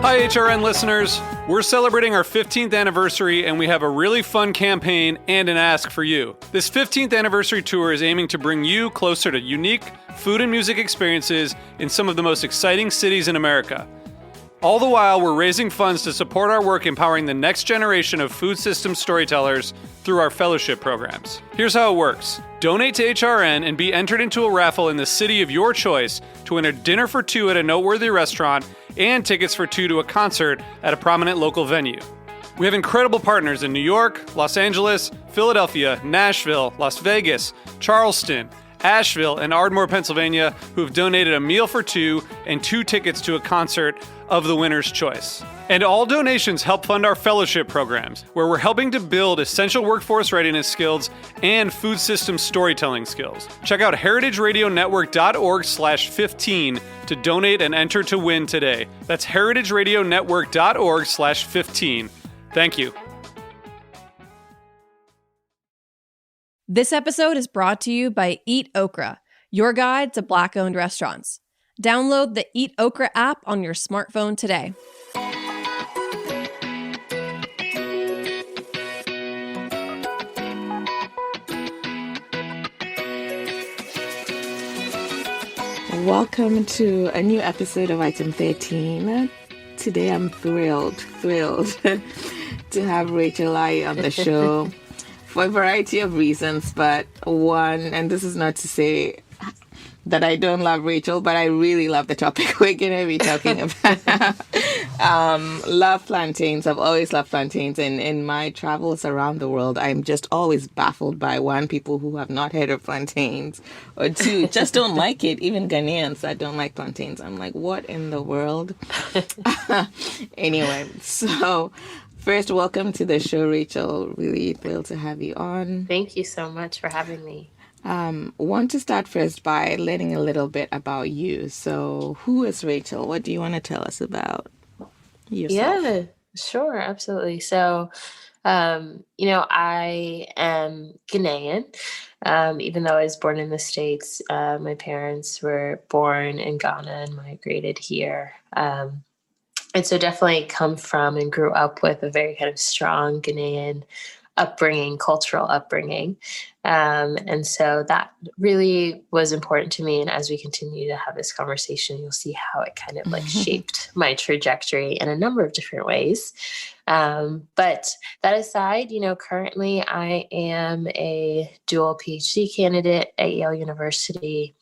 Hi, HRN listeners. We're celebrating our 15th anniversary, and we have a really fun campaign and an ask for you. This 15th anniversary tour is aiming to bring you closer to unique food and music experiences in some of the most exciting cities in America. All the while, we're raising funds to support our work empowering the next generation of food systems storytellers through our fellowship programs. Here's how it works. Donate to HRN and be entered into a raffle in the city of your choice to win a dinner for two at a noteworthy restaurant and tickets for two to a concert at a prominent local venue. We have incredible partners in New York, Los Angeles, Philadelphia, Nashville, Las Vegas, Charleston, Asheville, and Ardmore, Pennsylvania, who have donated a meal for two and two tickets to a concert of the winner's choice. And all donations help fund our fellowship programs, where we're helping to build essential workforce readiness skills and food system storytelling skills. Check out heritageradionetwork.org/15 to donate and enter to win today. That's heritageradionetwork.org/15. Thank you. This episode is brought to you by Eat Okra, your guide to Black-owned restaurants. Download the Eat Okra app on your smartphone today. Welcome to a new episode of Item 13. Today I'm thrilled to have Rachel Laryea on the show for a variety of reasons, but one, and this is not to say that I don't love Rachel, but I really love the topic we're going to be talking about. Love plantains. I've always loved plantains, and in my travels around the world, I'm just always baffled by, one, people who have not heard of plantains, or two, just don't like it. Even Ghanaians that don't like plantains. I'm like, what in the world? Anyway, so first, welcome to the show, Rachel. Really thrilled to have you on. Thank you so much for having me. Want to start first by learning a little bit about you. So who is Rachel? What do you want to tell us about yourself? Yeah, sure. Absolutely. So, I am Ghanaian. Even though I was born in the States, my parents were born in Ghana and migrated here. And so definitely come from and grew up with a very kind of strong Ghanaian upbringing, cultural upbringing. And so that really was important to me. And as we continue to have this conversation, you'll see how it kind of like shaped my trajectory in a number of different ways. But that aside, currently I am a dual Ph.D. candidate at Yale University,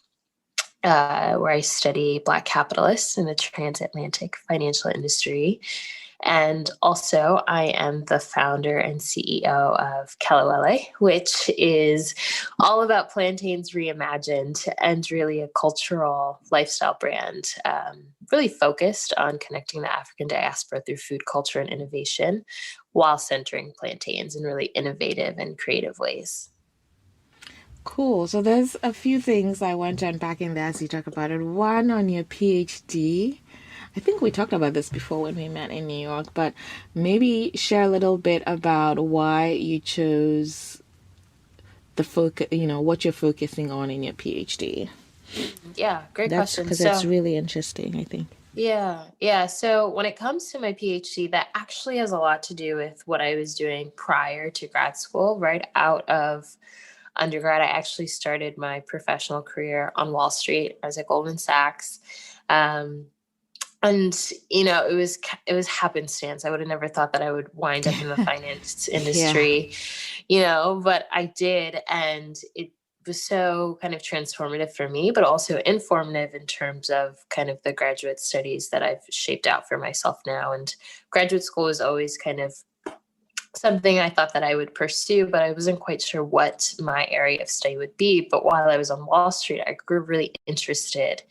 where I study Black capitalists in the transatlantic financial industry. And also, I am the founder and CEO of Kelewele, which is all about plantains reimagined and really a cultural lifestyle brand, really focused on connecting the African diaspora through food, culture, and innovation while centering plantains in really innovative and creative ways. Cool. So there's a few things I want to unpack in there as you talk about it. One, on your PhD. I think we talked about this before when we met in New York, but maybe share a little bit about why you chose the focus, what you're focusing on in your PhD. Yeah, great question. Because it's really interesting, I think. Yeah. So when it comes to my PhD, that actually has a lot to do with what I was doing prior to grad school. Right out of undergrad, I actually started my professional career on Wall Street. I was at Goldman Sachs. And, it was happenstance. I would have never thought that I would wind up in the finance industry, but I did. And it was so kind of transformative for me, but also informative in terms of kind of the graduate studies that I've shaped out for myself now. And graduate school was always kind of something I thought that I would pursue, but I wasn't quite sure what my area of study would be. But while I was on Wall Street, I grew really interested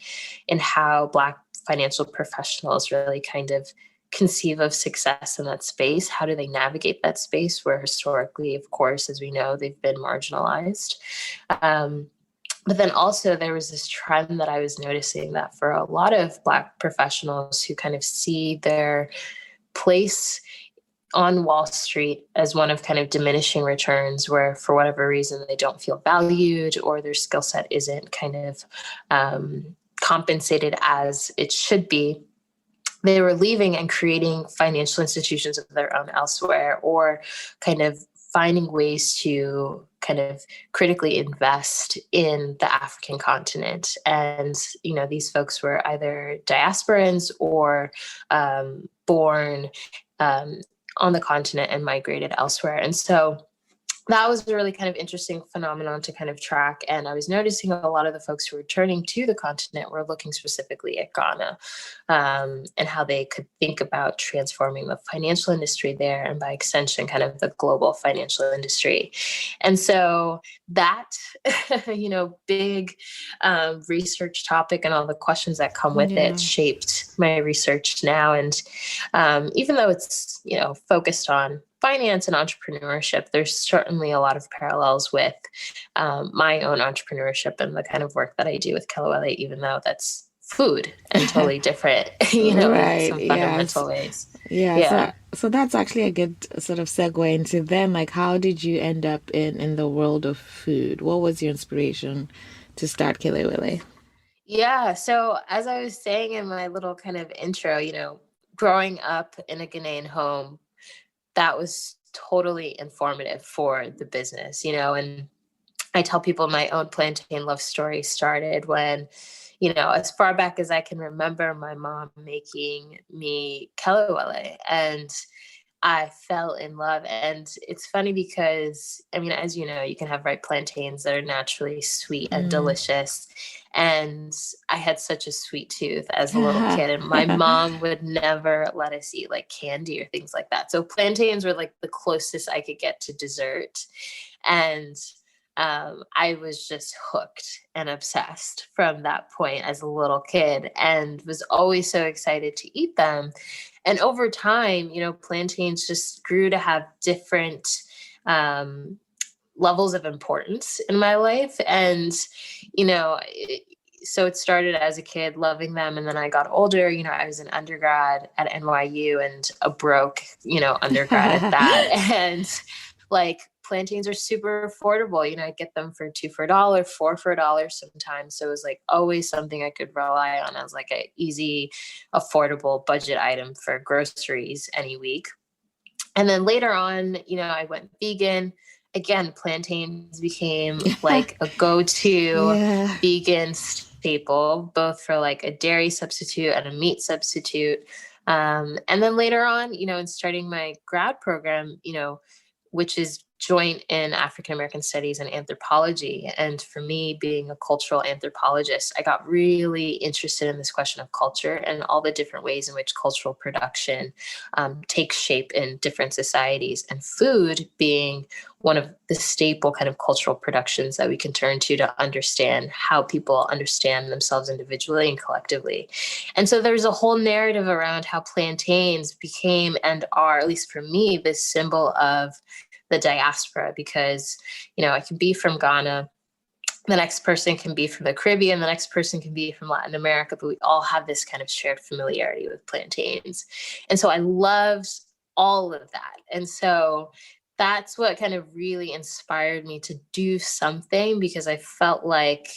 in how Black financial professionals really kind of conceive of success in that space. How do they navigate that space where historically, of course, as we know, they've been marginalized? But then also there was this trend that I was noticing that for a lot of Black professionals who kind of see their place on Wall Street as one of kind of diminishing returns, where for whatever reason they don't feel valued or their skill set isn't kind of compensated as it should be. they were leaving and creating financial institutions of their own elsewhere, or kind of finding ways to kind of critically invest in the African continent. And, these folks were either diasporans or born on the continent and migrated elsewhere. And so that was a really kind of interesting phenomenon to kind of track. And I was noticing a lot of the folks who were returning to the continent were looking specifically at Ghana, and how they could think about transforming the financial industry there, and by extension, kind of the global financial industry. And so that, big research topic and all the questions that come with it shaped my research now. And even though it's, focused on finance and entrepreneurship, there's certainly a lot of parallels with my own entrepreneurship and the kind of work that I do with Kelewele, even though that's food and totally different, in some fundamental ways. Yeah. So that's actually a good sort of segue into then, like, how did you end up in the world of food? What was your inspiration to start Kelewele? Yeah. So as I was saying in my little kind of intro, growing up in a Ghanaian home, that was totally informative for the business, and I tell people my own plantain love story started when, as far back as I can remember, my mom making me kelewele, and I fell in love. And it's funny because, as you know, you can have ripe plantains that are naturally sweet and delicious. And I had such a sweet tooth as a little kid, and my mom would never let us eat like candy or things like that. So plantains were like the closest I could get to dessert. And I was just hooked and obsessed from that point as a little kid, and was always so excited to eat them. And over time, plantains just grew to have different levels of importance in my life. And, so it started as a kid loving them. And then I got older, I was an undergrad at NYU, and a broke, undergrad at that. And like, plantains are super affordable. I get them for $2 for $1, $4 for $1 sometimes. So it was like always something I could rely on as like a easy, affordable budget item for groceries any week. And then later on, I went vegan. Again, plantains became like a go-to vegan staple, both for like a dairy substitute and a meat substitute. And then later on, in starting my grad program, which is joint in African American studies and anthropology. And for me, being a cultural anthropologist, I got really interested in this question of culture and all the different ways in which cultural production takes shape in different societies, and food being one of the staple kind of cultural productions that we can turn to understand how people understand themselves individually and collectively. And so there's a whole narrative around how plantains became and are, at least for me, this symbol of the diaspora, because, I can be from Ghana, the next person can be from the Caribbean, the next person can be from Latin America, but we all have this kind of shared familiarity with plantains. And so I loved all of that. And so that's what kind of really inspired me to do something, because I felt like,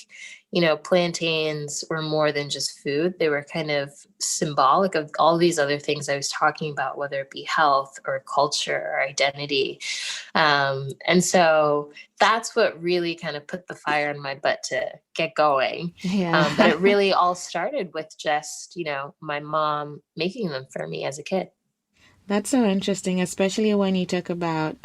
plantains were more than just food. They were kind of symbolic of all these other things I was talking about, whether it be health or culture or identity. And so that's what really kind of put the fire in my butt to get going. But it really all started with just, my mom making them for me as a kid. That's so interesting, especially when you talk about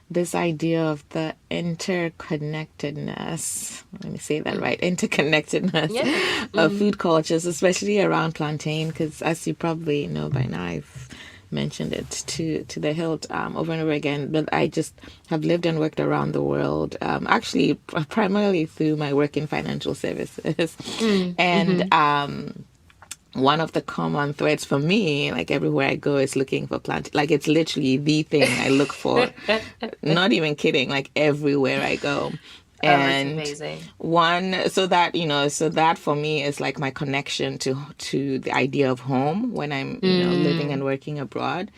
this idea of the interconnectedness. Let me say that right. Interconnectedness of food cultures, especially around plantain, because as you probably know by now, I've mentioned it to the hilt over and over again, but I just have lived and worked around the world, actually primarily through my work in financial services. And one of the common threads for me, like everywhere I go, is looking for plantain. Like, it's literally the thing I look for. Not even kidding. Like, everywhere I go. And that's amazing. So that for me is like my connection to the idea of home when I'm living and working abroad.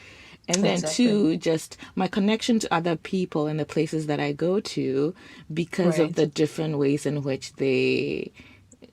And then two, just my connection to other people and the places that I go to, because of the different ways in which they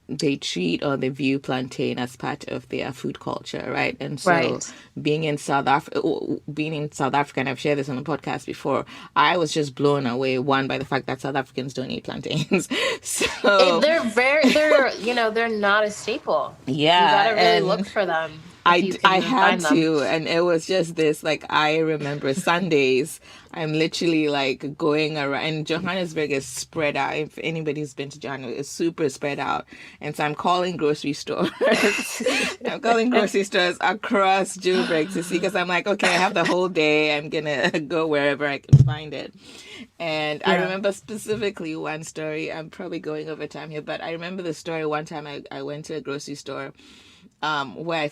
they treat or they view plantain as part of their food culture, right? And so Right. being in South Africa, and I've shared this on the podcast before, I was just blown away, one, by the fact that South Africans don't eat plantains. So They're not a staple. You yeah, got to really look and for them if you I can had find them. to, and it was just this, like, I remember Sundays, I'm literally like going around, and Johannesburg is spread out. If anybody's been to Johannesburg, it's super spread out. And so I'm calling grocery stores. I'm calling grocery stores across Joburg to see, because I'm like, okay, I have the whole day. I'm gonna go wherever I can find it. And I Yeah. remember specifically one story. I'm probably going over time here, but I remember the story one time I went to a grocery store where I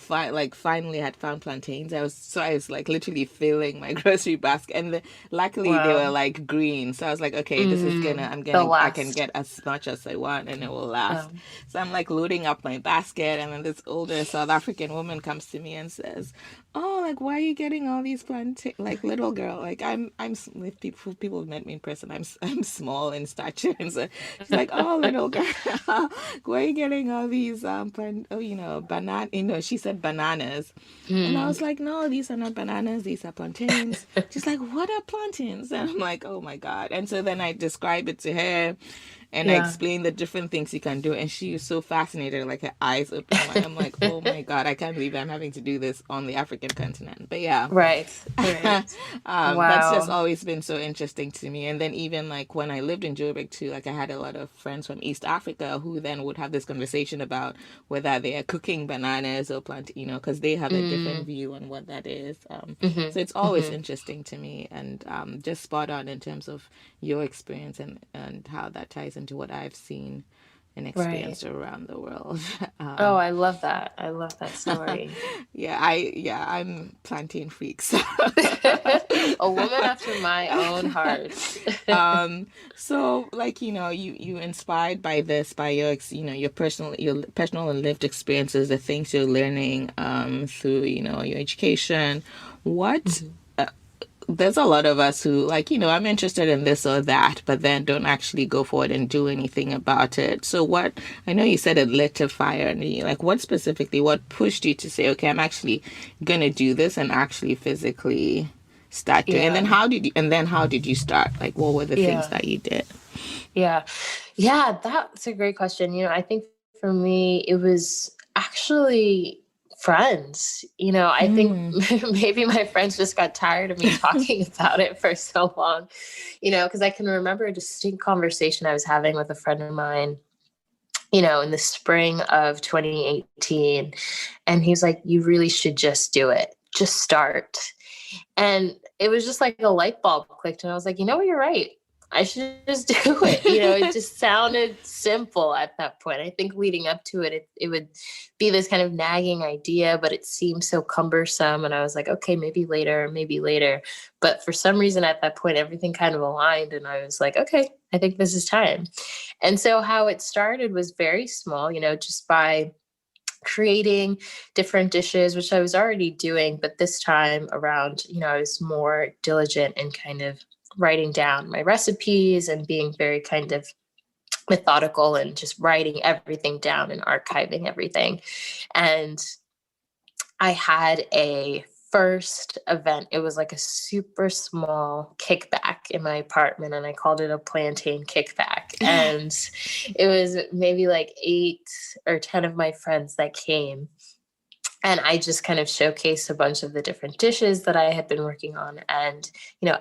finally had found plantains. I was like literally filling my grocery basket, and luckily they were Wow. like green. So I was like, okay, this is gonna They'll I can last. get as much as I want, and it will last. Um, So I'm like loading up my basket, and then this older South African woman comes to me and says, "Oh, like, why are you getting all these plantain, like, little girl, like, if people have met me in person, I'm small in stature." And so she's like, "Oh, little girl, why are you getting all these banana, she said bananas." And I was like, "No, these are not bananas, these are plantains." She's like, "What are plantains?" And I'm like, "Oh my God." And so then I describe it to her, and I yeah. explained the different things you can do, and she was so fascinated, like her eyes open wide. I'm like, "Oh my God, I can't believe I'm having to do this on the African continent." But yeah, Right. Right. that's just Wow. always been so interesting to me. And then even like when I lived in Joburg too, like I had a lot of friends from East Africa who then would have this conversation about whether they are cooking bananas or because they have a different Mm, view on what that is. So it's mm-hmm, always mm-hmm. interesting to me, and just spot on in terms of your experience and how that ties into what I've seen and Right. experienced around the world. Oh, I love that. I love that story. I'm plantain freak. So. A woman after my own heart. So like, you inspired by this, by your your personal and lived experiences, the things you're learning through, your education. What Mhm. There's a lot of us who, like, I'm interested in this or that, but then don't actually go forward and do anything about it. So what, I know you said it lit a fire and you, like, what pushed you to say, okay, I'm actually gonna do this and actually physically start doing, and then Yeah. how did you start? Like, what were the things Yeah. that you did? Yeah. Yeah. That's a great question. I think for me, it was actually friends. I think Mm. maybe my friends just got tired of me talking about it for so long, because I can remember a distinct conversation I was having with a friend of mine, in the spring of 2018. And he's like, you really should just do it. Just start. And it was just like a light bulb clicked. And I was like, you're right. I should just do it. It just sounded simple at that point. I think leading up to it, it would be this kind of nagging idea, but it seemed so cumbersome. And I was like, okay, maybe later, maybe later. But for some reason at that point, everything kind of aligned. And I was like, okay, I think this is time. And so how it started was very small, just by creating different dishes, which I was already doing, but this time around, I was more diligent in kind of writing down my recipes and being very kind of methodical and just writing everything down and archiving everything. And I had a first event. It was like a super small kickback in my apartment, and I called it a plantain kickback. And it was maybe like 8 or 10 of my friends that came. And I just kind of showcased a bunch of the different dishes that I had been working on. And,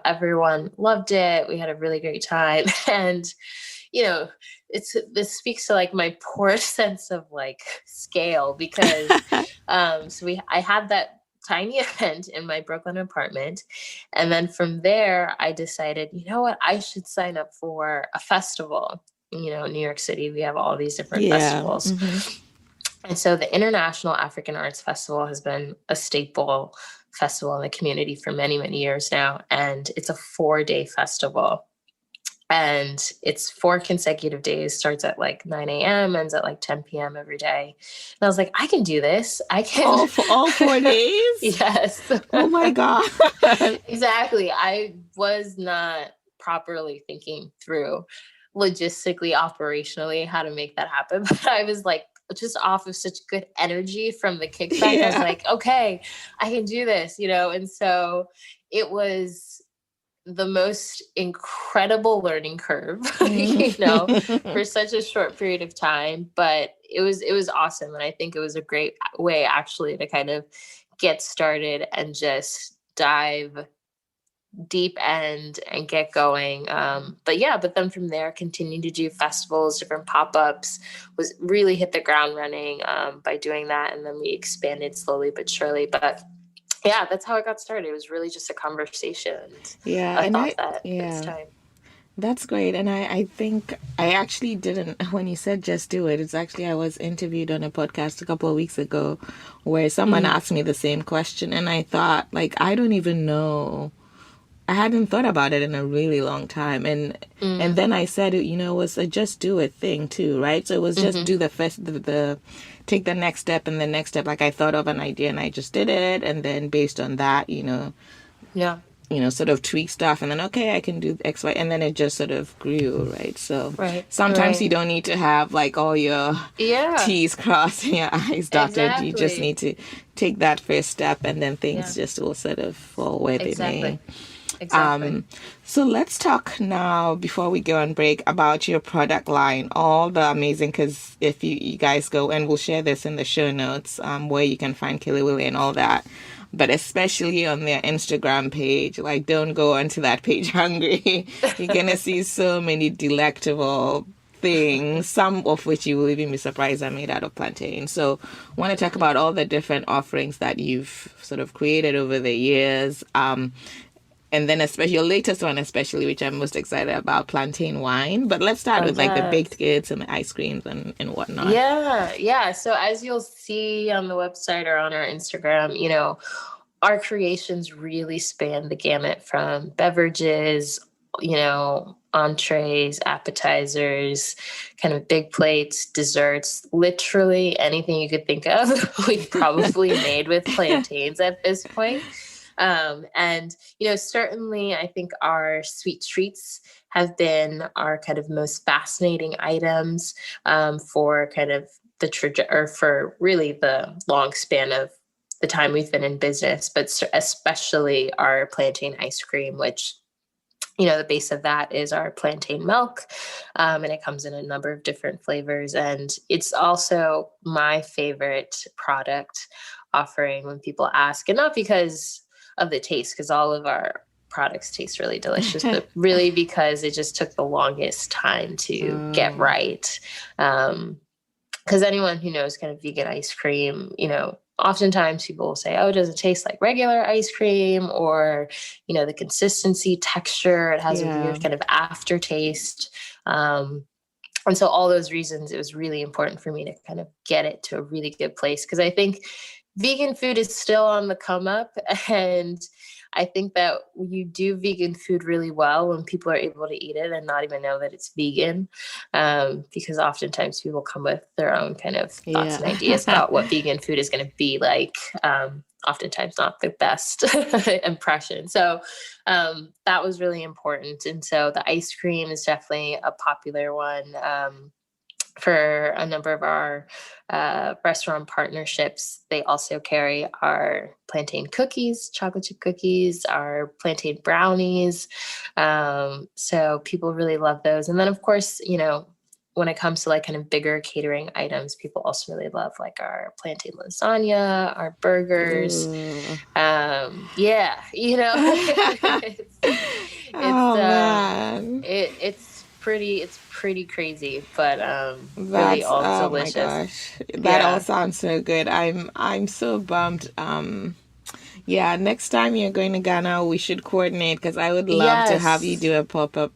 everyone loved it. We had a really great time. And, this speaks to like my poor sense of like scale, because I had that tiny event in my Brooklyn apartment. And then from there, I decided, you know what, I should sign up for a festival. In New York City, we have all these different Yeah. festivals. Mm-hmm. And so the International African Arts Festival has been a staple festival in the community for many, many years now. And it's a 4-day festival. And it's 4 consecutive days, starts at like 9 a.m., ends at like 10 p.m. every day. And I was like, I can do this. I can. All 4 days? Yes. Oh my God. Exactly. I was not properly thinking through logistically, operationally, how to make that happen. But I was like, just off of such good energy from the kickback, I was like, okay, I can do this, And so it was the most incredible learning curve, for such a short period of time. But it was awesome. And I think it was a great way actually to kind of get started and just dive deep end and get going. But then from there, continue to do festivals, different pop-ups, was really hit the ground running by doing that. And then we expanded slowly but surely. But yeah, that's how it got started. It was really just a conversation. It's time. That's great. And I think I actually didn't, when you said just do it, it's actually, I was interviewed on a podcast a couple of weeks ago where someone asked me the same question. And I thought, like, I don't even know. I hadn't thought about it in a really long time. And then I said, it was a just do it thing too, right? So it was just do the first, take the next step and the next step. Like I thought of an idea and I just did it. And then based on that, sort of tweak stuff and then, okay, I can do X, Y. And then it just sort of grew, right? So sometimes you don't need to have like all your T's crossed and your I's dotted. Exactly. You just need to take that first step and then things just will sort of fall where they may. Exactly. So let's talk now, before we go on break, about your product line, all the amazing, because if you guys go, and we'll share this in the show notes, where you can find Kelewele and all that, but especially on their Instagram page, like don't go onto that page hungry. You're going to see so many delectable things, some of which you will even be surprised are made out of plantain. So I want to talk about all the different offerings that you've sort of created over the years. And then especially your latest one, especially, which I'm most excited about, plantain wine. But let's start with like the baked goods and the ice creams and whatnot. Yeah. So as you'll see on the website or on our Instagram, our creations really span the gamut from beverages, entrees, appetizers, kind of big plates, desserts, literally anything you could think of. We've probably made with plantains at this point. And certainly I think our sweet treats have been our kind of most fascinating items, for kind of for really the long span of the time we've been in business, but especially our plantain ice cream, which, the base of that is our plantain milk. And it comes in a number of different flavors. And it's also my favorite product offering when people ask, and not because of the taste, because all of our products taste really delicious, but really because it just took the longest time to get right. Because anyone who knows kind of vegan ice cream, oftentimes people will say, oh, does it taste like regular ice cream? Or, the consistency, texture, it has a weird kind of aftertaste. And so all those reasons, it was really important for me to kind of get it to a really good place. Because I think vegan food is still on the come up, and I think that you do vegan food really well when people are able to eat it and not even know that it's vegan, because oftentimes people come with their own kind of thoughts and ideas about what vegan food is going to be like. Oftentimes not the best impression. So that was really important. And so the ice cream is definitely a popular one. For a number of our restaurant partnerships, they also carry our plantain cookies, chocolate chip cookies, our plantain brownies. So people really love those. And then, of course, when it comes to like kind of bigger catering items, people also really love like our plantain lasagna, our burgers. It's pretty crazy, but really all delicious. Oh my gosh, that all sounds so good. I'm so bummed. Next time you're going to Ghana, we should coordinate, because I would love to have you do a pop-up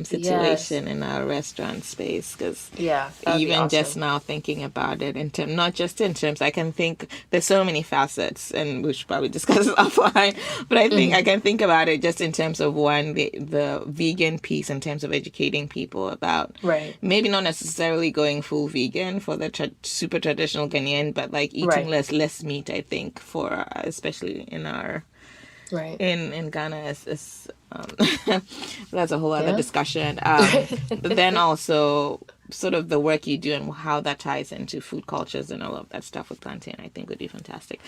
situation in our restaurant space, because even awesome. Just now thinking about it not just in terms, I can think there's so many facets, and we should probably discuss it offline, but I think I can think about it just in terms of one, the vegan piece, in terms of educating people about maybe not necessarily going full vegan for the super traditional Ghanaian, but like eating less meat, I think, for especially in our Right. in Ghana is that's a whole other Yeah. discussion. But then also sort of the work you do and how that ties into food cultures and all of that stuff with plantain, I think would be fantastic.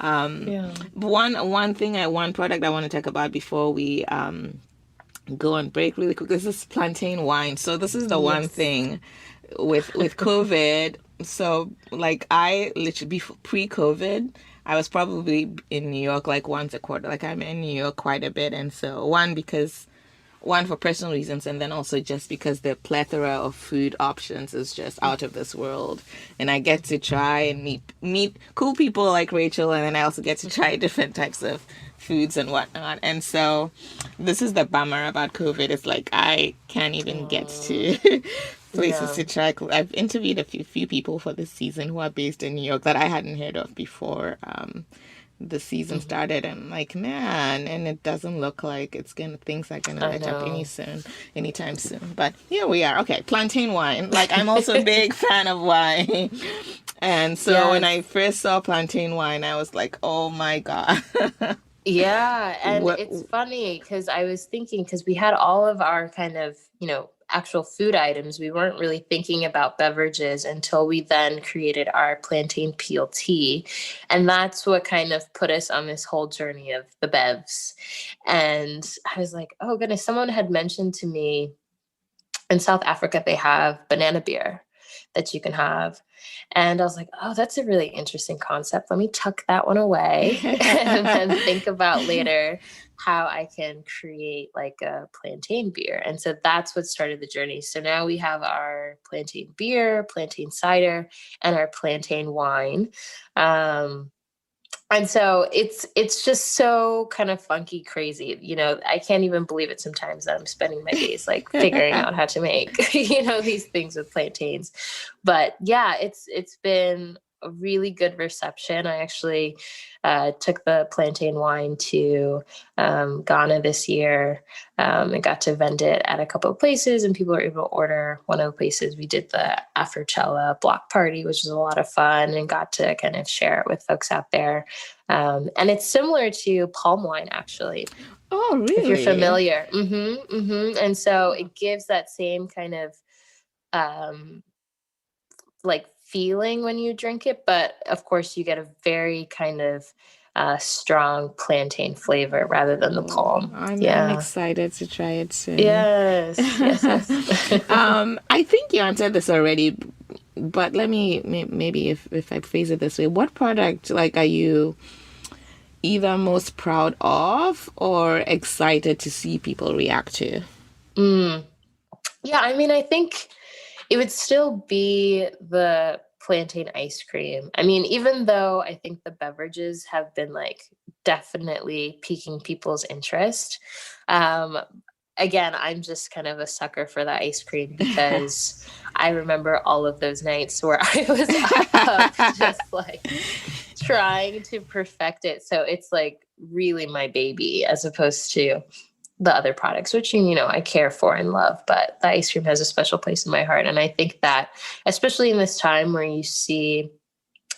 Yeah. One product I want to talk about before we go on break really quick. This is plantain wine. So this is the one Yes. thing with COVID. So like I literally pre-COVID, I was probably in New York like once a quarter. Like I'm in New York quite a bit, and so one for personal reasons, and then also just because the plethora of food options is just out of this world, and I get to try and meet cool people like Rachel, and then I also get to try different types of foods and whatnot. And so this is the bummer about COVID. It's like I can't even get to places Yeah. to try. I've interviewed a few people for this season who are based in New York that I hadn't heard of before the season started. And I'm like, man, and it doesn't look like things are gonna I let up know. anytime soon. But here we are. Okay, plantain wine. Like I'm also a big fan of wine. And so when Yes. I first saw plantain wine, I was like, oh my God. Yeah, and What it's funny because I was thinking because we had all of our kind of, actual food items. We weren't really thinking about beverages until we then created our plantain peel tea. And that's what kind of put us on this whole journey of the bevs. And I was like, oh goodness, someone had mentioned to me in South Africa, they have banana beer that you can have. And I was like, oh, that's a really interesting concept. Let me tuck that one away and then think about later how I can create like a plantain beer. And so that's what started the journey. So now we have our plantain beer, plantain cider, and our plantain wine. And so it's just so kind of funky, crazy. I can't even believe it sometimes that I'm spending my days like figuring out how to make, these things with plantains. But yeah, it's been a really good reception. I actually took the plantain wine to Ghana this year and got to vend it at a couple of places, and people were able to order. One of the places we did the Afrochella block party, which was a lot of fun, and got to kind of share it with folks out there. And it's similar to palm wine, actually, Oh, if you're really? familiar. And so it gives that same kind of like feeling when you drink it, but of course you get a very kind of strong plantain flavor rather than the palm. I'm Yeah. excited to try it soon. Yes. Yes. I think you answered this already, but let me maybe if I phrase it this way, what product like are you either most proud of or excited to see people react to? Yeah, I mean, I think it would still be the plantain ice cream. I mean, even though I think the beverages have been like definitely piquing people's interest. Um, Again, I'm just kind of a sucker for the ice cream because I remember all of those nights where I was up just like trying to perfect it. So it's like really my baby as opposed to the other products, which, I care for and love, but the ice cream has a special place in my heart. And I think that, especially in this time where you see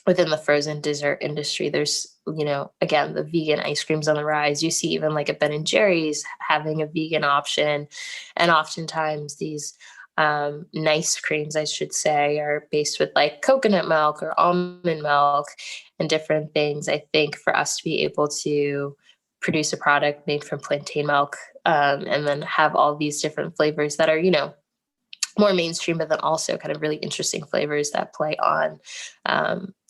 within the frozen dessert industry, there's, again, the vegan ice creams on the rise. You see even like a Ben and Jerry's having a vegan option. And oftentimes these nice creams, I should say, are based with like coconut milk or almond milk and different things. I think for us to be able to produce a product made from plantain milk and then have all these different flavors that are, more mainstream, but then also kind of really interesting flavors that play on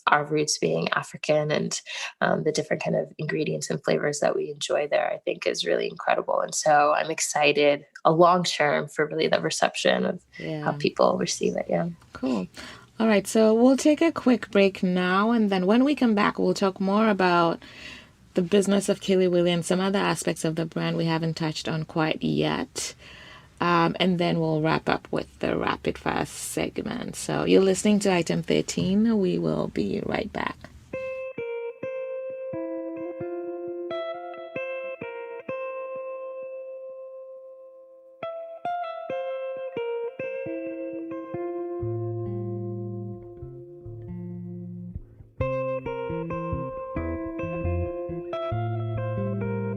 our roots being African and the different kind of ingredients and flavors that we enjoy there, I think is really incredible. And so I'm excited a long term for really the reception of how people receive it. Yeah. Cool. All right, so we'll take a quick break now, and then when we come back, we'll talk more about the business of Kelewele and some other aspects of the brand we haven't touched on quite yet. And then we'll wrap up with the rapid fire segment. So you're listening to Item 13. We will be right back.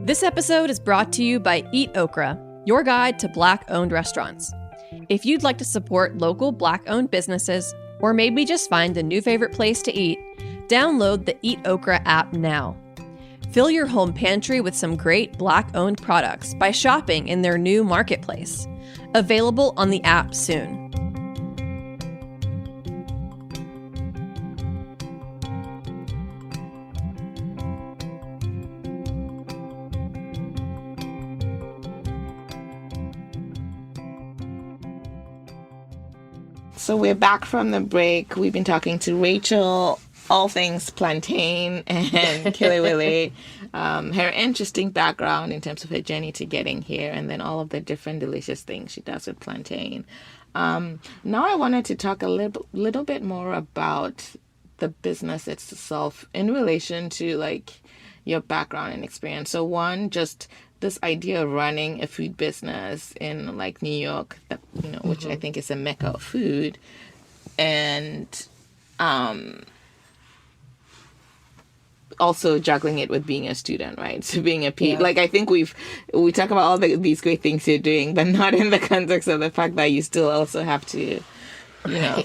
This episode is brought to you by Eat Okra, your guide to Black-owned restaurants. If you'd like to support local Black-owned businesses, or maybe just find a new favorite place to eat, download the Eat Okra app now. Fill your home pantry with some great Black-owned products by shopping in their new marketplace. Available on the app soon. So we're back from the break. We've been talking to Rachel, all things Plantain and Kelewele, her interesting background in terms of her journey to getting here, and then all of the different delicious things she does with Plantain. Now I wanted to talk a little bit more about the business itself in relation to like your background and experience. So one, just this idea of running a food business in like New York, that, which I think is a mecca of food, and also juggling it with being a student, right? So being a Ph.D. Like I think we talk about all these great things you're doing, but not in the context of the fact that you still also have to,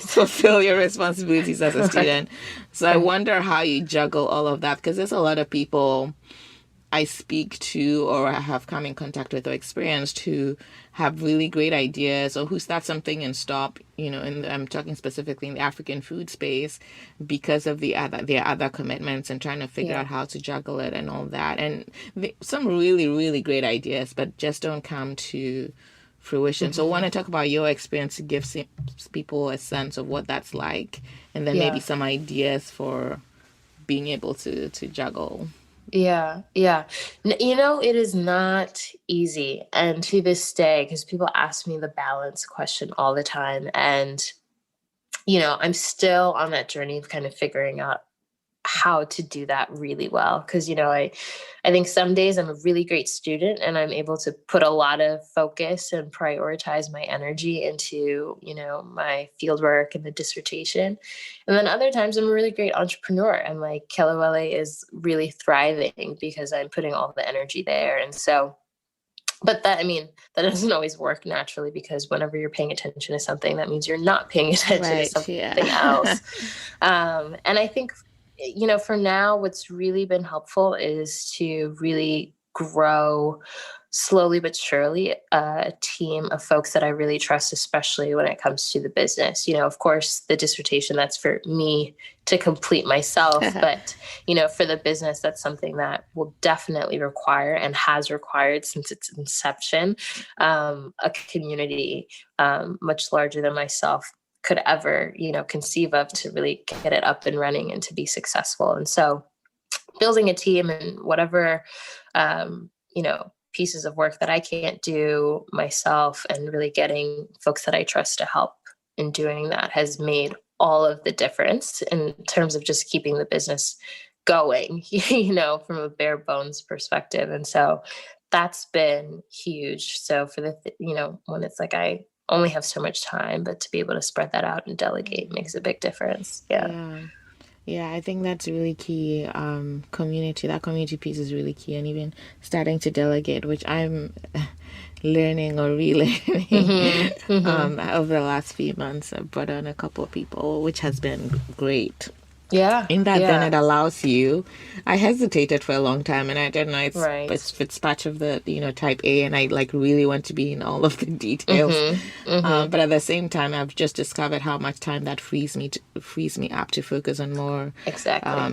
fulfill your responsibilities as a student. So I wonder how you juggle all of that, because there's a lot of people I speak to or have come in contact with or experienced who have really great ideas or who start something and stop, and I'm talking specifically in the African food space because of their other commitments and trying to figure out how to juggle it and all that. And some really, really great ideas, but just don't come to fruition. So I want to talk about your experience to give people a sense of what that's like, and then maybe some ideas for being able to juggle. Yeah. It is not easy. And to this day, because people ask me the balance question all the time. And, I'm still on that journey of kind of figuring out how to do that really well. Because, I think some days I'm a really great student and I'm able to put a lot of focus and prioritize my energy into, my fieldwork and the dissertation. And then other times I'm a really great entrepreneur and like Kelewele is really thriving because I'm putting all the energy there. And so, but that doesn't always work naturally, because whenever you're paying attention to something, that means you're not paying attention to something else. And I think, for now, what's really been helpful is to really grow slowly but surely a team of folks that I really trust, especially when it comes to the business. Of course, the dissertation, that's for me to complete myself. But, for the business, that's something that will definitely require and has required since its inception, a community much larger than myself could ever, conceive of, to really get it up and running and to be successful. And so building a team and whatever, pieces of work that I can't do myself and really getting folks that I trust to help in doing that has made all of the difference in terms of just keeping the business going, from a bare bones perspective. And so that's been huge. So for when it's like, I only have so much time, but to be able to spread that out and delegate makes a big difference. Yeah, I think that's really key. That community piece is really key, and even starting to delegate, which I'm learning or relearning over the last few months. I've brought on a couple of people, which has been great. Yeah. In that, then it allows you. I hesitated for a long time, and I don't know. It's part of the type A, and I like really want to be in all of the details. But at the same time, I've just discovered how much time that frees me up to focus on more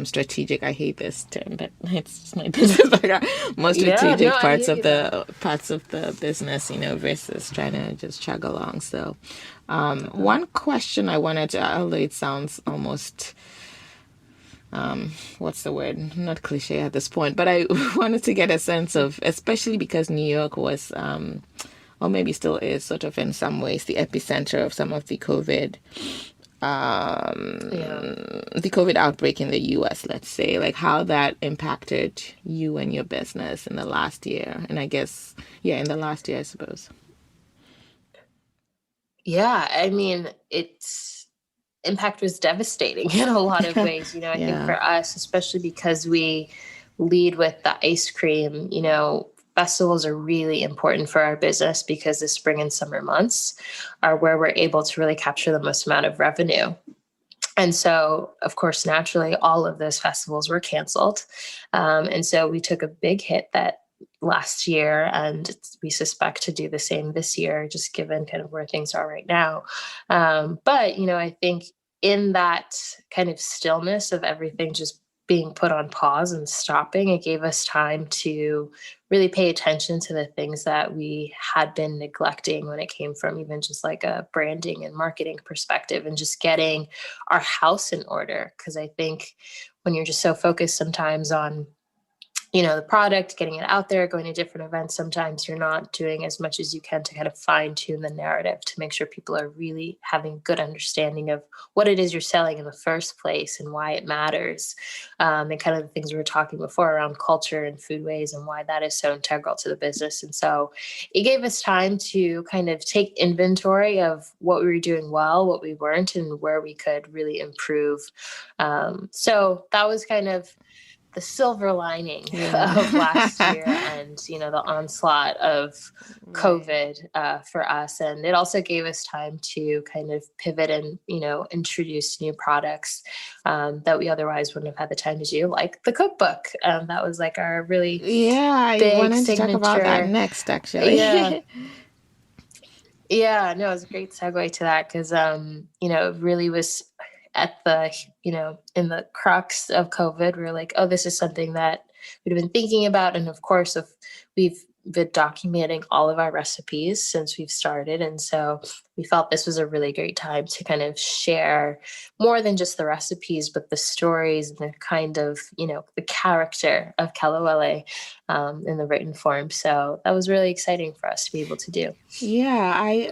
strategic. I hate this term, but it's just my business background. More strategic parts of the business, versus trying to just chug along. So, one question I wanted to, although it sounds almost what's the word? Not cliche at this point, but I wanted to get a sense of, especially because New York was, or maybe still is, sort of in some ways the epicenter of some of the COVID outbreak in the U.S., let's say, like how that impacted you and your business in the last year. And I guess, in the last year, I suppose. Yeah, its impact was devastating in a lot of ways. I think for us, especially because we lead with the ice cream. Festivals are really important for our business because the spring and summer months are where we're able to really capture the most amount of revenue. And so, of course, naturally, all of those festivals were canceled. And so we took a big hit that last year, and we suspect to do the same this year, just given kind of where things are right now. But I think in that kind of stillness of everything just being put on pause and stopping, it gave us time to really pay attention to the things that we had been neglecting when it came from even just like a branding and marketing perspective, and just getting our house in order. Because I think when you're just so focused sometimes on the product, getting it out there, going to different events, sometimes you're not doing as much as you can to kind of fine tune the narrative to make sure people are really having good understanding of what it is you're selling in the first place and why it matters. And kind of the things we were talking before around culture and foodways and why that is so integral to the business. And so it gave us time to kind of take inventory of what we were doing well, what we weren't, and where we could really improve. So that was kind of the silver lining of last year and, the onslaught of COVID for us. And it also gave us time to kind of pivot and, introduce new products that we otherwise wouldn't have had the time to do, like the cookbook. That was like our really big I wanted signature. to talk about that next, actually. Yeah, no, it was a great segue to that because, it really was at the, in the crux of COVID. We were like, oh, this is something that we'd been thinking about. And of course, we've been documenting all of our recipes since we've started. And so we felt this was a really great time to kind of share more than just the recipes, but the stories and the kind of, the character of Kelewele in the written form. So that was really exciting for us to be able to do. Yeah, I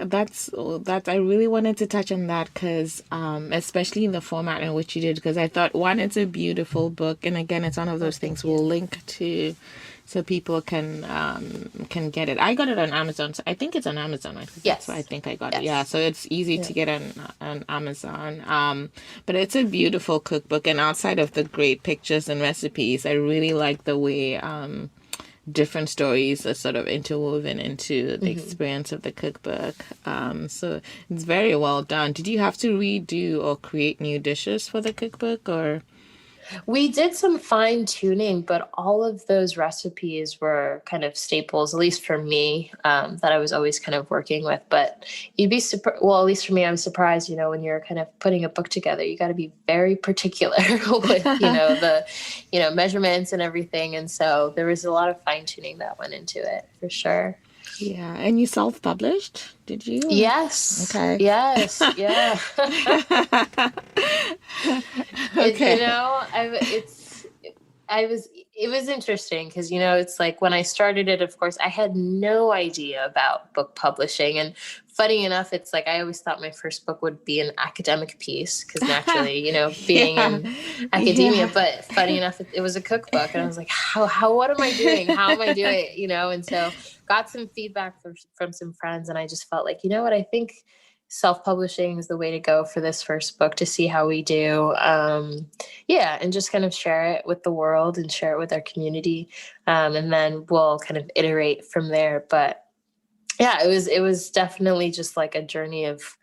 really wanted to touch on that because especially in the format in which you did, because I thought, one, it's a beautiful book, and again, it's one of those things we'll link to so people can get it. I got it on Amazon. So I think it's on Amazon. That's where I think I got it. Yeah, so it's easy to get on Amazon. But it's a beautiful cookbook, and outside of the great pictures and recipes, I really like the way different stories are sort of interwoven into the experience of the cookbook. So it's very well done. Did you have to redo or create new dishes for the cookbook, or? We did some fine tuning, but all of those recipes were kind of staples, at least for me, that I was always kind of working with. But you'd be at least for me, I'm surprised, when you're kind of putting a book together, you got to be very particular with, the, measurements and everything. And so there was a lot of fine tuning that went into it for sure. Yeah, and you self-published, did you? Yes. Okay. Yes. Yeah. Okay. It was interesting because, it's like when I started it, of course, I had no idea about book publishing. And funny enough, it's like I always thought my first book would be an academic piece because naturally, being in academia. But funny enough, it was a cookbook. And I was like, what am I doing? How am I doing it? And so got some feedback from some friends. And I just felt like, what, I think self-publishing is the way to go for this first book to see how we do. And just kind of share it with the world and share it with our community. And then we'll kind of iterate from there. But yeah, it was definitely just like a journey of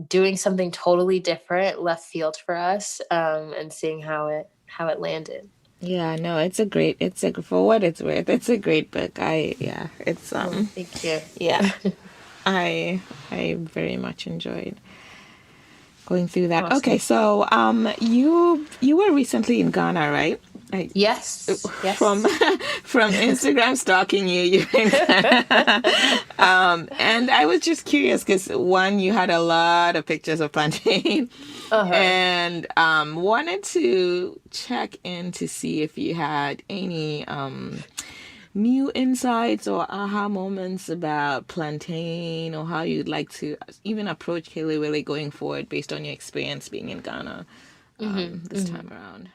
doing something totally different, left field for us, and seeing how it landed. Yeah, no, for what it's worth, it's a great book. Thank you. Yeah. I very much enjoyed going through that. Awesome. Okay, so you were recently in Ghana, right? Yes. From Instagram stalking you're in Ghana. And I was just curious because one, you had a lot of pictures of plantain, and wanted to check in to see if you had any new insights or aha moments about plantain, or how you'd like to even approach Kelewele going forward based on your experience being in Ghana this time around.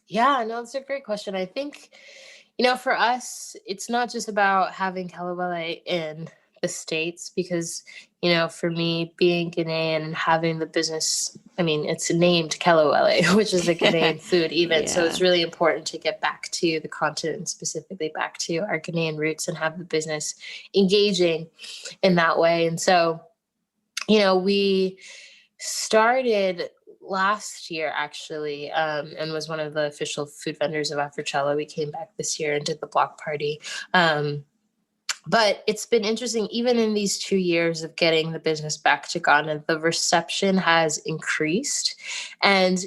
Yeah, no, that's a great question. I think, for us, it's not just about having Kelewele in the States because, for me being Ghanaian and having the business, I mean, it's named Kelewele, which is a Ghanaian food even. So it's really important to get back to the continent, specifically back to our Ghanaian roots and have the business engaging in that way. And so, we started last year actually, and was one of the official food vendors of Africella. We came back this year and did the block party. But it's been interesting, even in these 2 years of getting the business back to Ghana, the reception has increased. And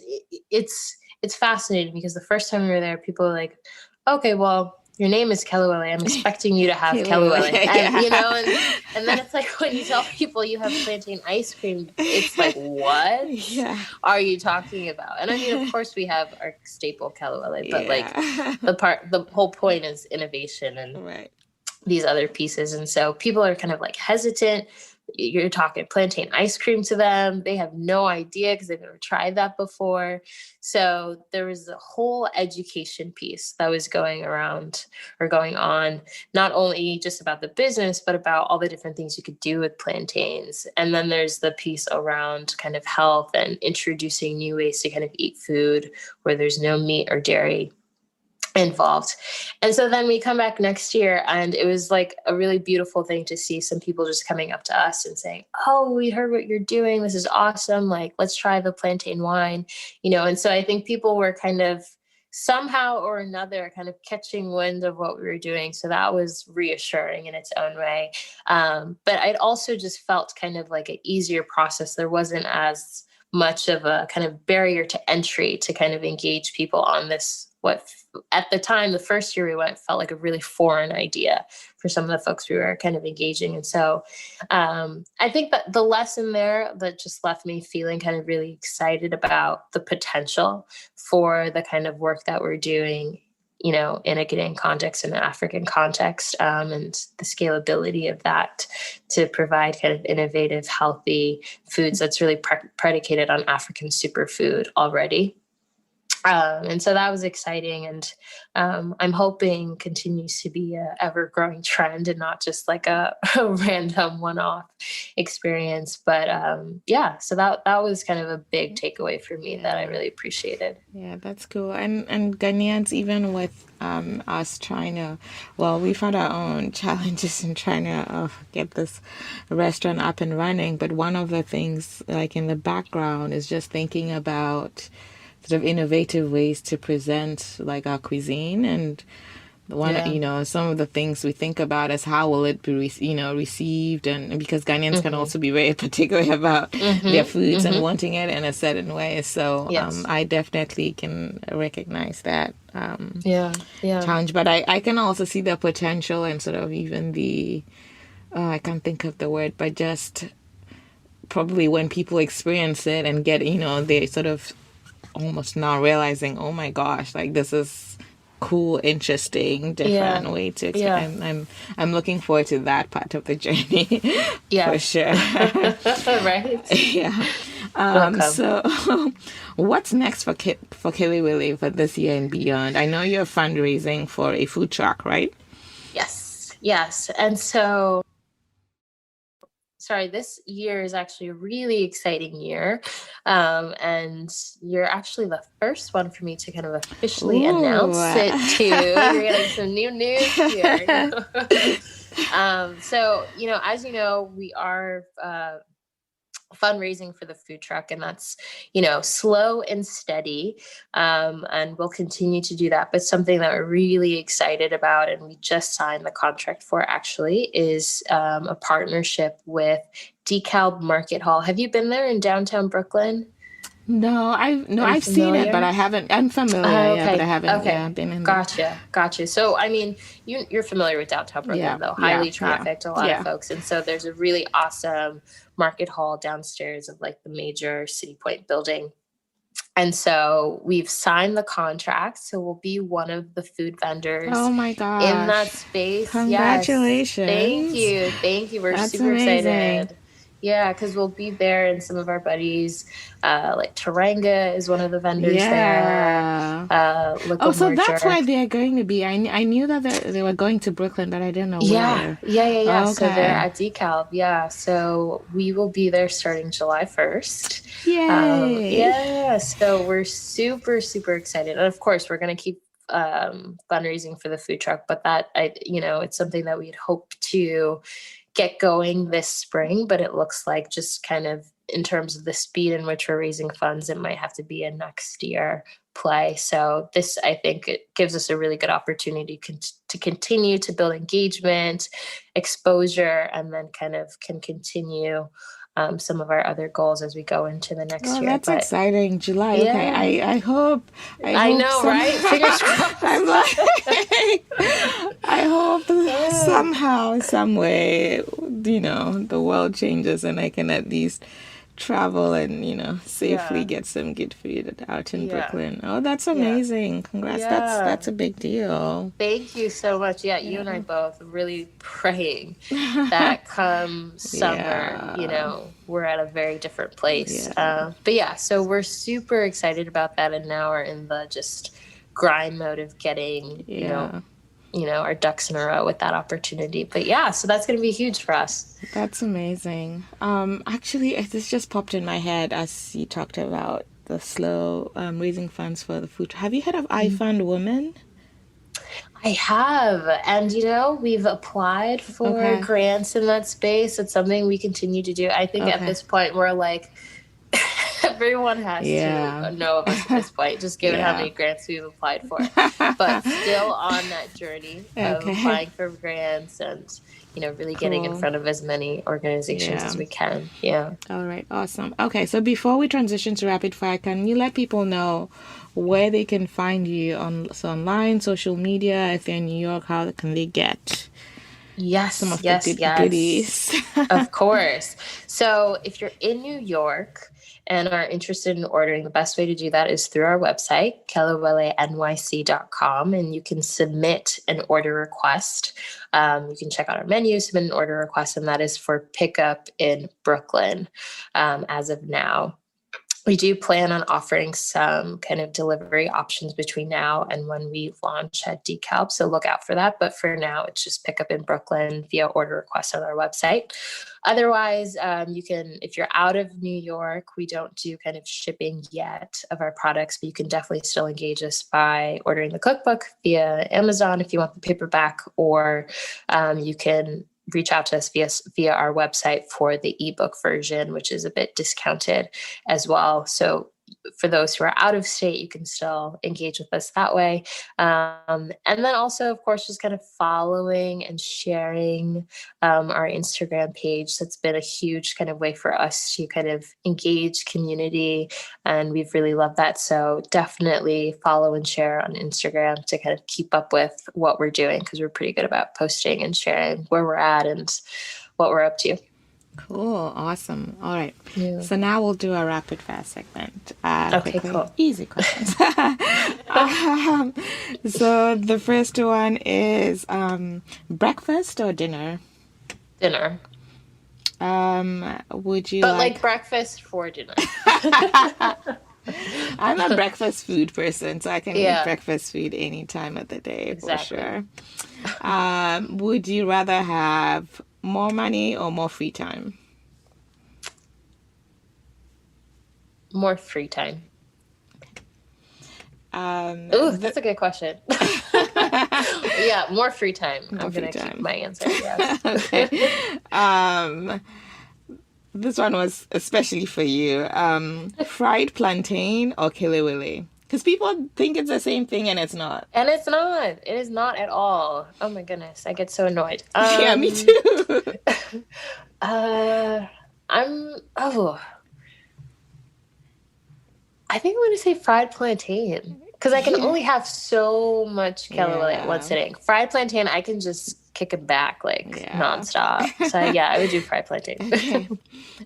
it's fascinating because the first time we were there, people were like, okay, well, your name is Kelewele. I'm expecting you to have Kelewele. And, and then it's like when you tell people you have plantain ice cream, it's like, what are you talking about? And I mean, of course we have our staple Kelewele, but like the whole point is innovation and these other pieces. And so people are kind of like hesitant. You're talking plantain ice cream to them. They have no idea because they've never tried that before. So there was a whole education piece that was going on, not only just about the business, but about all the different things you could do with plantains. And then there's the piece around kind of health and introducing new ways to kind of eat food where there's no meat or dairy involved. And so then we come back next year and it was like a really beautiful thing to see some people just coming up to us and saying, oh, we heard what you're doing. This is awesome. Like, let's try the plantain wine, and so I think people were kind of somehow or another kind of catching wind of what we were doing. So that was reassuring in its own way. But I'd also just felt kind of like an easier process. There wasn't as much of a kind of barrier to entry to kind of engage people on this, what at the time, the first year we went, felt like a really foreign idea for some of the folks we were kind of engaging. And so I think that the lesson there that just left me feeling kind of really excited about the potential for the kind of work that we're doing, in a Ghanaian context and an African context, and the scalability of that to provide kind of innovative, healthy foods that's really predicated on African superfood already. And so that was exciting. And I'm hoping continues to be a ever growing trend and not just like a random one-off experience. But so that was kind of a big takeaway for me that I really appreciated. Yeah, that's cool. And Ghanaians, even with us trying to, we've had our own challenges in trying to get this restaurant up and running. But one of the things like in the background is just thinking about sort of innovative ways to present like our cuisine. And some of the things we think about is how will it be received, and because Ghanaians can also be very particular about their foods and wanting it in a certain way. So I definitely can recognize that challenge, but I can also see the potential and sort of even the I can't think of the word, but just probably when people experience it and get they sort of almost now realizing, oh my gosh, like this is cool, interesting, different way to explain. I'm looking forward to that part of the journey for sure. Right. So what's next for Kelewele for this year and beyond? I know you're fundraising for a food truck, right? Yes. And so this year is actually a really exciting year. And you're actually the first one for me to kind of officially announce it too. You're getting some new news here. So, as you know, we are fundraising for the food truck, and that's slow and steady, and we'll continue to do that. But something that we're really excited about, and we just signed the contract for actually, is a partnership with DeKalb Market Hall. Have you been there in downtown Brooklyn? No, I've seen it, but I haven't. I'm familiar, but I haven't been in there. Gotcha. So, I mean, you're familiar with downtown Brooklyn, though. Highly trafficked, a lot of folks. And so there's a really awesome market hall downstairs of like the major City Point building. And so we've signed the contract. So we'll be one of the food vendors. Oh my gosh. In that space. Congratulations. Yes. Thank you. We're That's super amazing. excited. Yeah, because we'll be there, and some of our buddies, like Taranga is one of the vendors there. Yeah. Oh, Local so that's why Merger. they're going to be. I knew that they were going to Brooklyn, but I didn't know Yeah, where. yeah, yeah, yeah. So they're Okay. at DeKalb. Yeah. So we will be there starting July 1st. Yay. Yeah. So we're super, super excited. And of course, we're going to keep fundraising for the food truck, but it's something that we'd hope to get going this spring, but it looks like just kind of in terms of the speed in which we're raising funds, it might have to be a next year play. So this, I think, it gives us a really good opportunity to continue to build engagement, exposure, and then kind of can continue some of our other goals as we go into the next Oh, year. that's But exciting. July. Okay. yeah, I I hope know, right? Fingers crossed. I'm like, I hope somehow, some way, the world changes and I can at least travel and, safely Yeah, get some good food out in yeah, Brooklyn. Oh, that's yeah, amazing. Congrats. That's yeah. a big deal. Thank you so much. Yeah, you and I Yeah. both really praying that come summer, Yeah. we're at a very different place. Yeah. But yeah, so we're super excited about that, and now we're in the just grind mode of getting, Yeah. our ducks in a row with that opportunity. But yeah, so that's going to be huge for us. That's amazing. Actually, this just popped in my head as you talked about the slow raising funds for the food. Have you heard of I Fund Women? I have, and we've applied for Okay. grants in that space. It's something we continue to do. I think at Okay. this point we're like, everyone has Yeah. to know of us at this point, just given how Yeah. many grants we've applied for. But still on that journey of Okay. applying for grants and, really getting in Cool. front of as many organizations Yeah. as we can. Yeah. All right. Awesome. Okay. So before we transition to rapid fire, can you let people know where they can find you online, social media? If they're in New York, how can they get Yes, some of the yes, good yes. goodies? Of course. So if you're in New York and are interested in ordering, the best way to do that is through our website, kelewelenyc.com, and you can submit an order request. You can check out our menu, submit an order request, and that is for pickup in Brooklyn as of now. We do plan on offering some kind of delivery options between now and when we launch at DeKalb, so look out for that. But for now, it's just pick up in Brooklyn via order request on our website. Otherwise, you can, if you're out of New York, we don't do kind of shipping yet of our products, but you can definitely still engage us by ordering the cookbook via Amazon if you want the paperback, or you can reach out to us via our website for the ebook version, which is a bit discounted as well. So for those who are out of state, you can still engage with us that way. And then also, of course, just kind of following and sharing our Instagram page. That's been a huge kind of way for us to kind of engage community, and we've really loved that. So definitely follow and share on Instagram to kind of keep up with what we're doing, because we're pretty good about posting and sharing where we're at and what we're up to. Cool. Awesome. All right. Yeah. So now we'll do a rapid fire segment. Okay, Quickly. cool. Easy questions. So the first one is breakfast or dinner? Dinner. Would you But like breakfast for dinner. I'm a breakfast food person, so I can eat Yeah. breakfast food any time of the day Exactly. for sure. Would you rather have more money or more free time? More free time. Ooh, that's a good question. Yeah, more free time. I'm free going to time. keep my answer. Yes. Okay. This one was especially for you. Fried plantain or kelewele? Because people think it's the same thing and it's not. And it's not. It is not at all. Oh my goodness. I get so annoyed. Yeah, me too. I think I'm going to say fried plantain, because I can only have so much kelewele at one Yeah. sitting. Fried plantain, I can just kick it back like Yeah. nonstop. So yeah, I would do fried plantain. Okay.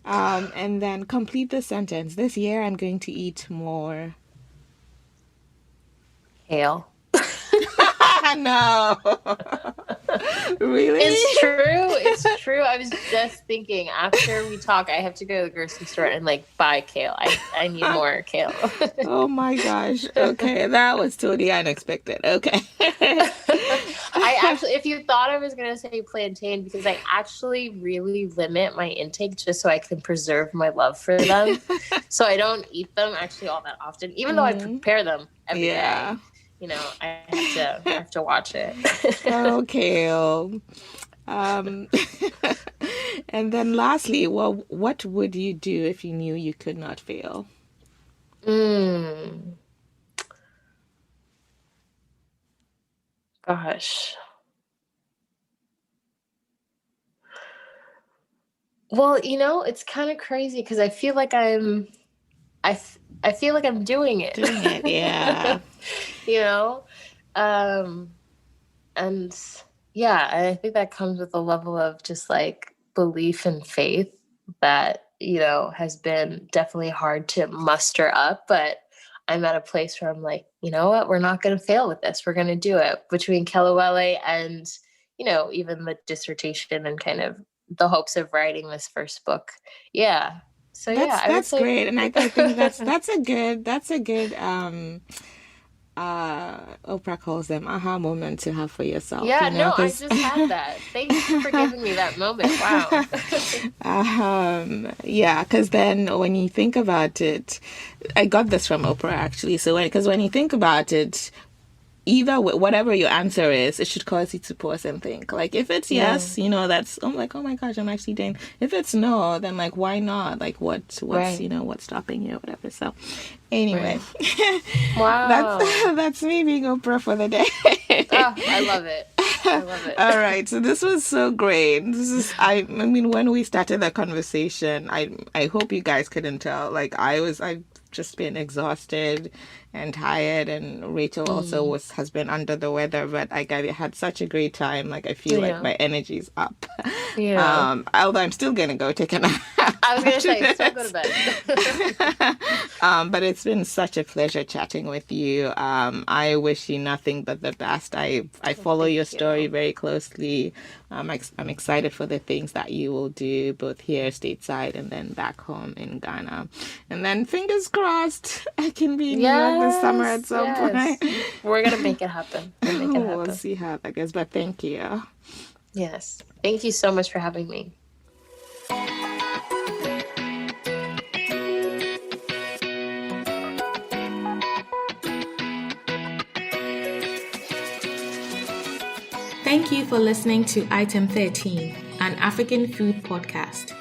And then complete the sentence. This year I'm going to eat more. Kale. No. Really? It's true. It's true. I was just thinking after we talk, I have to go to the grocery store and like buy kale. I need more kale. Oh my gosh. Okay. That was totally unexpected. Okay. I actually, if you thought I was going to say plantain, because I actually really limit my intake just so I can preserve my love for them. So I don't eat them actually all that often, even though I prepare them every day. You know, I have to watch it. Okay. And then lastly, well, what would you do if you knew you could not fail? Gosh. Well, you know, it's kind of crazy because I feel like I feel like I'm doing it. Doing it, yeah. You know? And yeah, I think that comes with a level of just like belief and faith that, you know, has been definitely hard to muster up, but I'm at a place where I'm like, you know what, we're not going to fail with this. We're going to do it. Between Kelewele and, you know, even the dissertation and kind of the hopes of writing this first book. Yeah. So I would say great. And I think that's a good Oprah calls them aha moment to have for yourself. Yeah, you know, I just had that. Thank you for giving me that moment. Wow. Yeah, because then when you think about it, I got this from Oprah actually. So when you think about it, either whatever your answer is, it should cause you to pause and think. Like if it's yes, you know, that's I'm like, oh my gosh, I'm actually doing. If it's no, then like why not? Like what's you know, what's stopping you or whatever. So anyway, wow, that's me being Oprah for the day. Oh, I love it. All right, so this was so great. This is I mean, when we started the conversation, I hope you guys couldn't tell. Like I've just been exhausted and tired, and Rachel also has been under the weather, but I had such a great time. Like I feel like my energy's up. Yeah. Although I'm still gonna go take a nap. I was gonna say still go to bed. But it's been such a pleasure chatting with you. I wish you nothing but the best. I follow your story very closely. I'm excited for the things that you will do both here stateside and then back home in Ghana. And then fingers crossed I can be in New York this summer at some point. We're going to make it happen. We'll see how that goes. But thank you. Yes. Thank you so much for having me. Thank you for listening to Item 13, an African food podcast.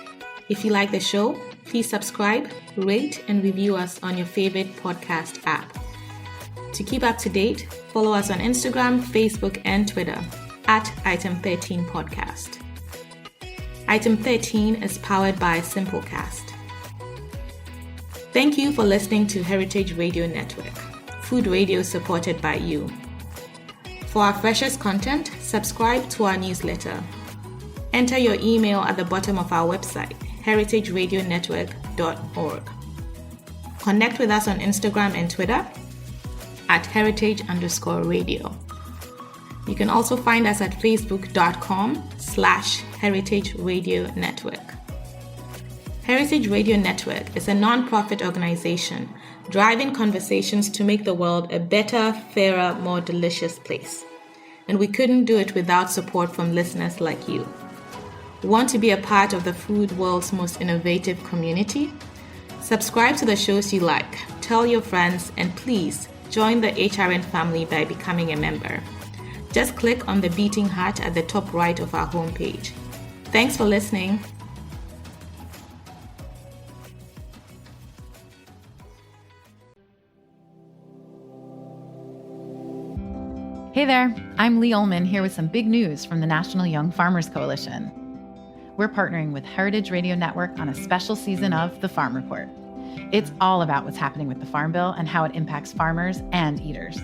If you like the show, please subscribe, rate, and review us on your favorite podcast app. To keep up to date, follow us on Instagram, Facebook, and Twitter at Item 13 Podcast. Item 13 is powered by Simplecast. Thank you for listening to Heritage Radio Network, food radio supported by you. For our freshest content, subscribe to our newsletter. Enter your email at the bottom of our website, heritageradionetwork.org. Connect with us on Instagram and Twitter at heritage_radio. You can also find us at facebook.com/Heritage Radio Network. Heritage Radio Network is a non-profit organization driving conversations to make the world a better, fairer, more delicious place. And we couldn't do it without support from listeners like you. Want to be a part of the food world's most innovative community? Subscribe to the shows you like, tell your friends, and please join the HRN family by becoming a member. Just click on the beating heart at the top right of our homepage. Thanks for listening. Hey there, I'm Lee Ullman here with some big news from the National Young Farmers Coalition. We're partnering with Heritage Radio Network on a special season of The Farm Report. It's all about what's happening with the Farm Bill and how it impacts farmers and eaters.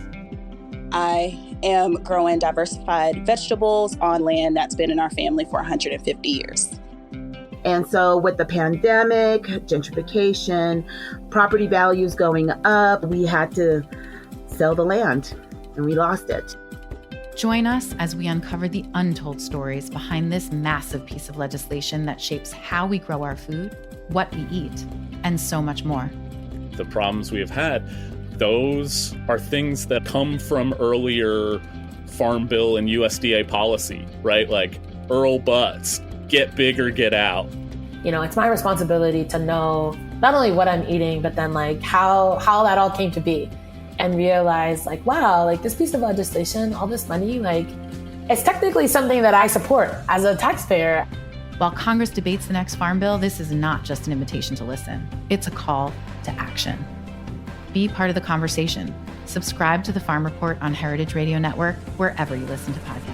I am growing diversified vegetables on land that's been in our family for 150 years. And so with the pandemic, gentrification, property values going up, we had to sell the land and we lost it. Join us as we uncover the untold stories behind this massive piece of legislation that shapes how we grow our food, what we eat, and so much more. The problems we have had, those are things that come from earlier Farm Bill and USDA policy, right? Like Earl Butts, get big or get out. It's my responsibility to know not only what I'm eating, but then like how that all came to be. And realize like, wow, like this piece of legislation, all this money, like it's technically something that I support as a taxpayer. While Congress debates the next Farm Bill, this is not just an invitation to listen. It's a call to action. Be part of the conversation. Subscribe to the Farm Report on Heritage Radio Network, wherever you listen to podcasts.